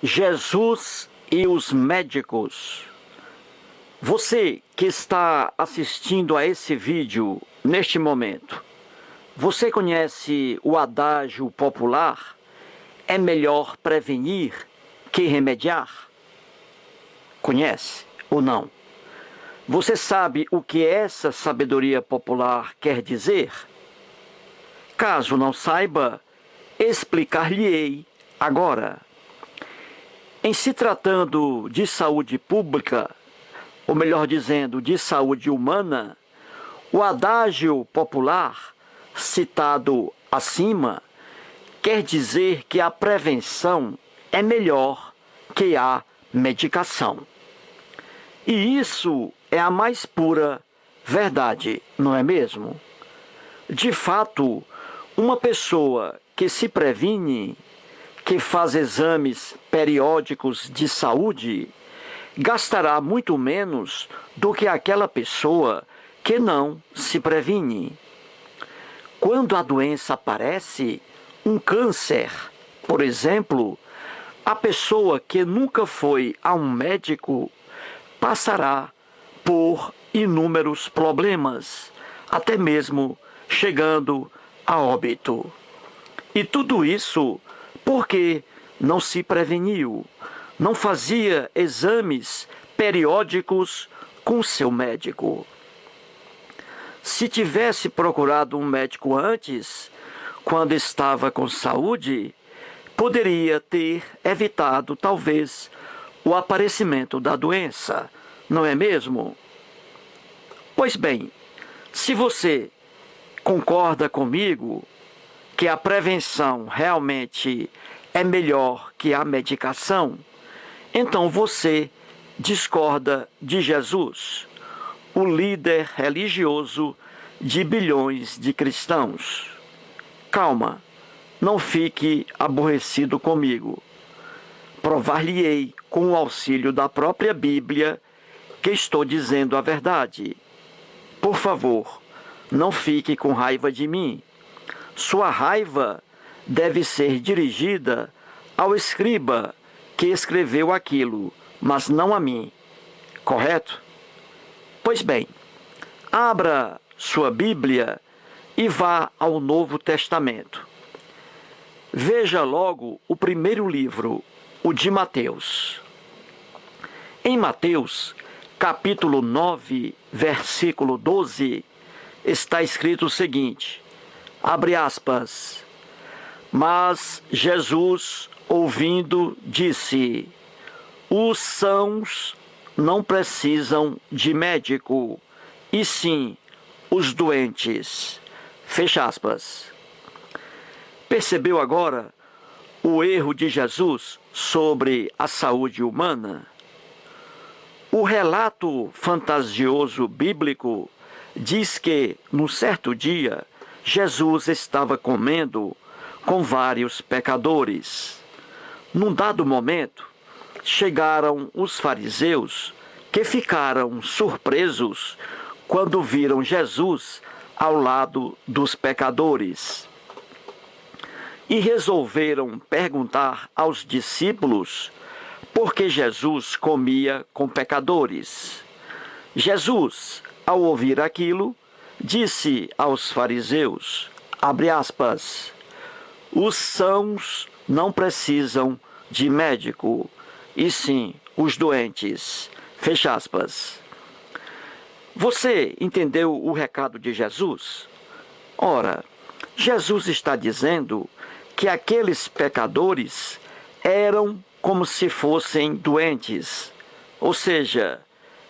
Jesus e os médicos. Você que está assistindo a esse vídeo neste momento, você conhece o adágio popular? É melhor prevenir que remediar? Conhece ou não? Você sabe o que essa sabedoria popular quer dizer? Caso não saiba, explicar-lhe-ei agora. Em se tratando de saúde pública, ou melhor dizendo, de saúde humana, o adágio popular, citado acima, quer dizer que a prevenção é melhor que a medicação. E isso é a mais pura verdade, não é mesmo? De fato, uma pessoa que se previne, que faz exames periódicos de saúde, gastará muito menos do que aquela pessoa que não se previne. Quando a doença aparece, um câncer, por exemplo, a pessoa que nunca foi a um médico passará por inúmeros problemas, até mesmo chegando a óbito. E tudo isso porque não se preveniu, não fazia exames periódicos com seu médico. Se tivesse procurado um médico antes, quando estava com saúde, poderia ter evitado, talvez, o aparecimento da doença, não é mesmo? Pois bem, se você concorda comigo que a prevenção realmente é melhor que a medicação, então você discorda de Jesus, o líder religioso de bilhões de cristãos. Calma, não fique aborrecido comigo. Provar-lhe-ei com o auxílio da própria Bíblia que estou dizendo a verdade. Por favor, não fique com raiva de mim. Sua raiva deve ser dirigida ao escriba que escreveu aquilo, mas não a mim. Correto? Pois bem, abra sua Bíblia e vá ao Novo Testamento. Veja logo o primeiro livro, o de Mateus. Em Mateus, capítulo 9, versículo 12, está escrito o seguinte, abre aspas, mas Jesus, ouvindo, disse, os sãos não precisam de médico, e sim os doentes. Fecha aspas. Percebeu agora o erro de Jesus sobre a saúde humana? O relato fantasioso bíblico diz que, num certo dia, Jesus estava comendo com vários pecadores. Num dado momento, chegaram os fariseus que ficaram surpresos quando viram Jesus ao lado dos pecadores. E resolveram perguntar aos discípulos por que Jesus comia com pecadores. Jesus, ao ouvir aquilo, disse aos fariseus, abre aspas, os sãos não precisam de médico, e sim os doentes. Fecha aspas. Você entendeu o recado de Jesus? Ora, Jesus está dizendo que aqueles pecadores eram como se fossem doentes, ou seja,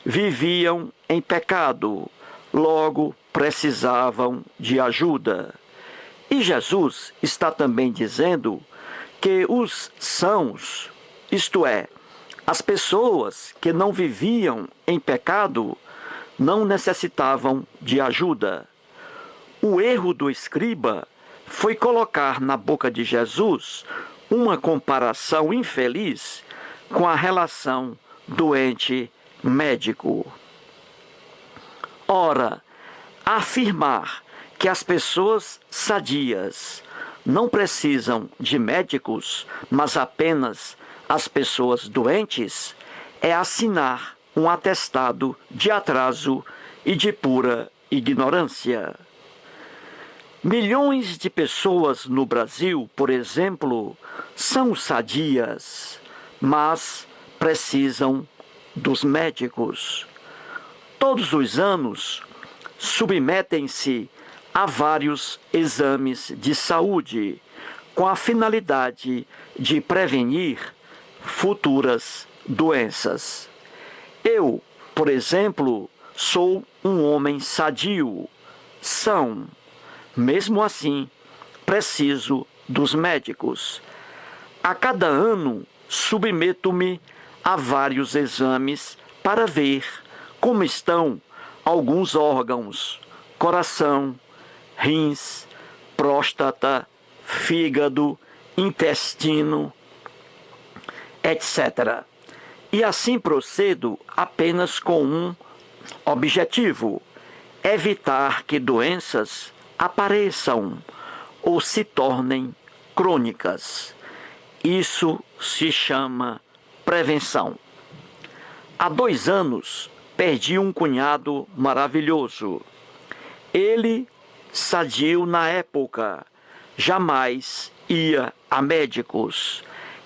viviam em pecado, logo precisavam de ajuda. E Jesus está também dizendo que os sãos, isto é, as pessoas que não viviam em pecado, não necessitavam de ajuda. O erro do escriba foi colocar na boca de Jesus uma comparação infeliz com a relação doente-médico. Ora, afirmar que as pessoas sadias não precisam de médicos, mas apenas as pessoas doentes é assinar um atestado de atraso e de pura ignorância. Milhões de pessoas no Brasil, por exemplo, são sadias, mas precisam dos médicos. Todos os anos, submetem-se a vários exames de saúde, com a finalidade de prevenir futuras doenças. Eu, por exemplo, sou um homem sadio, são. Mesmo assim, preciso dos médicos. A cada ano, submeto-me a vários exames para ver como estão alguns órgãos, coração, rins, próstata, fígado, intestino, etc. E assim procedo apenas com um objetivo: evitar que doenças apareçam ou se tornem crônicas. Isso se chama prevenção. Há 2 anos, perdi um cunhado maravilhoso. Ele, sadio na época, jamais ia a médicos.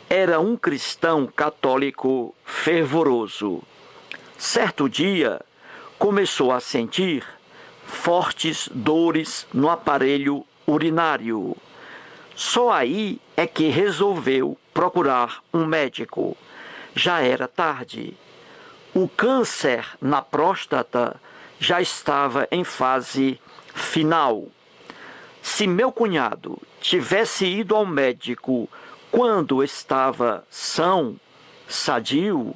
Era um cristão católico fervoroso. Certo dia, começou a sentir fortes dores no aparelho urinário. Só aí é que resolveu procurar um médico. Já era tarde. O câncer na próstata já estava em fase final. Se meu cunhado tivesse ido ao médico quando estava são, sadio,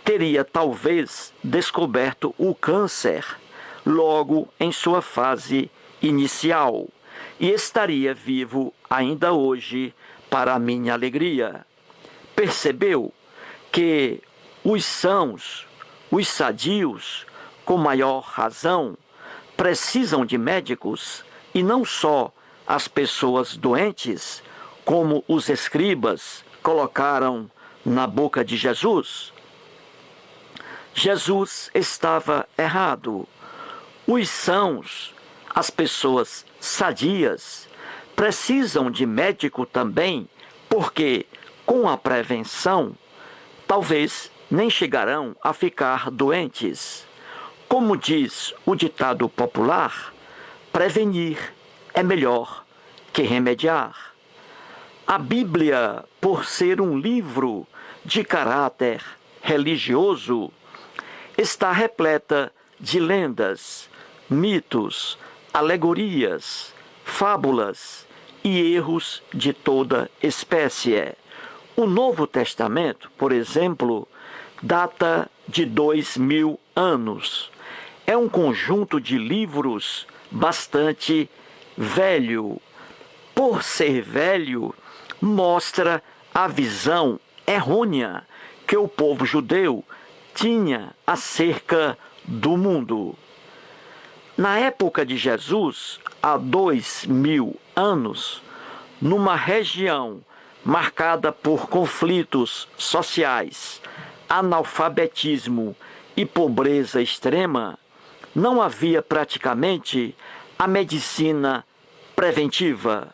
teria talvez descoberto o câncer logo em sua fase inicial e estaria vivo ainda hoje, para a minha alegria. Percebeu que os sãos, os sadios, com maior razão, precisam de médicos e não só as pessoas doentes, como os escribas colocaram na boca de Jesus? Jesus estava errado. Os sãos, as pessoas sadias, precisam de médico também, porque com a prevenção, talvez nem chegarão a ficar doentes. Como diz o ditado popular, prevenir é melhor que remediar. A Bíblia, por ser um livro de caráter religioso, está repleta de lendas, mitos, alegorias, fábulas e erros de toda espécie. O Novo Testamento, por exemplo, data de 2000 anos. É um conjunto de livros bastante velho. Por ser velho, mostra a visão errônea que o povo judeu tinha acerca do mundo. Na época de Jesus, há 2000 anos, numa região marcada por conflitos sociais, analfabetismo e pobreza extrema, não havia praticamente a medicina preventiva.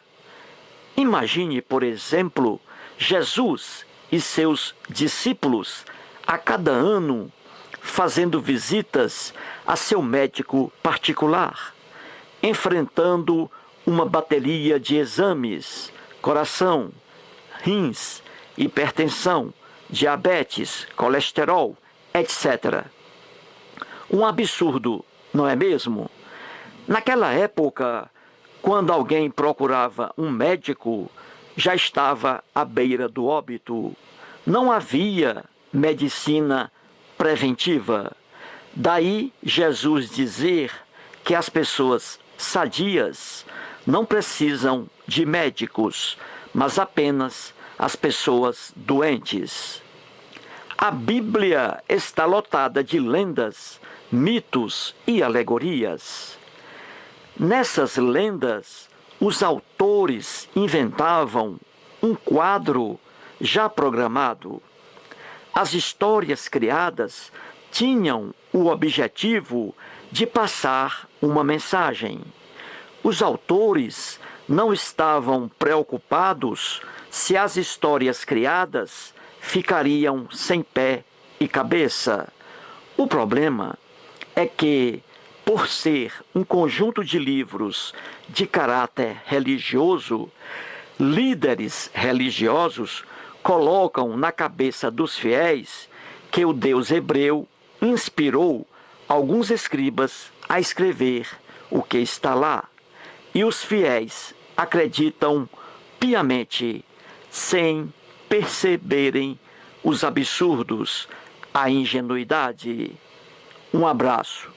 Imagine, por exemplo, Jesus e seus discípulos a cada ano fazendo visitas a seu médico particular, enfrentando uma bateria de exames, coração, rins, hipertensão, diabetes, colesterol, etc. Um absurdo, não é mesmo? Naquela época, quando alguém procurava um médico, já estava à beira do óbito. Não havia medicina preventiva. Daí Jesus dizer que as pessoas sadias não precisam de médicos, mas apenas as pessoas doentes. A Bíblia está lotada de lendas, mitos e alegorias. Nessas lendas, os autores inventavam um quadro já programado. As histórias criadas tinham o objetivo de passar uma mensagem. Os autores não estavam preocupados se as histórias criadas ficariam sem pé e cabeça. O problema é que, por ser um conjunto de livros de caráter religioso, líderes religiosos colocam na cabeça dos fiéis que o Deus hebreu inspirou alguns escribas a escrever o que está lá. E os fiéis acreditam piamente, sem perceberem os absurdos, a ingenuidade. Um abraço.